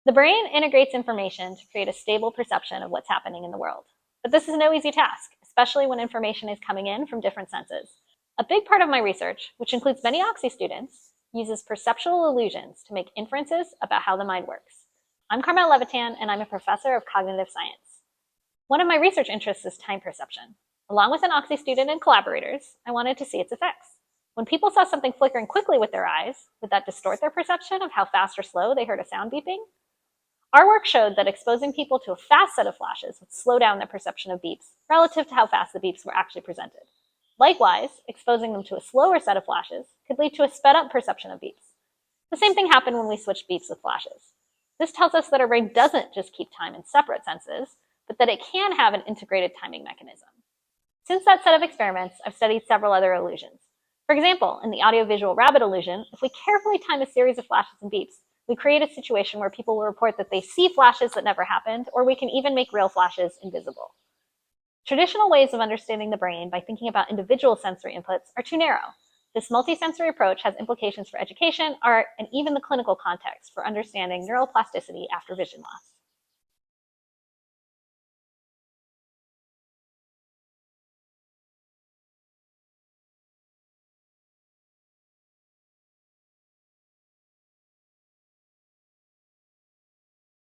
The brain integrates information to create a stable perception of what's happening in the world. But this is no easy task, especially when information is coming in from different senses. A big part of my research, which includes many Oxy students, uses perceptual illusions to make inferences about how the mind works. I'm Carmel Levitan, and I'm a professor of cognitive science. One of my research interests is time perception. Along with an Oxy student and collaborators, I wanted to see its effects. When people saw something flickering quickly with their eyes, would that distort their perception of how fast or slow they heard a sound beeping? Our work showed that exposing people to a fast set of flashes would slow down their perception of beeps relative to how fast the beeps were actually presented. Likewise, exposing them to a slower set of flashes could lead to a sped up perception of beeps. The same thing happened when we switched beeps with flashes. This tells us that our brain doesn't just keep time in separate senses, but that it can have an integrated timing mechanism. Since that set of experiments, I've studied several other illusions. For example, in the audiovisual rabbit illusion, if we carefully time a series of flashes and beeps, we create a situation where people will report that they see flashes that never happened, or we can even make real flashes invisible. Traditional ways of understanding the brain by thinking about individual sensory inputs are too narrow. This multisensory approach has implications for education, art, and even the clinical context for understanding neuroplasticity after vision loss.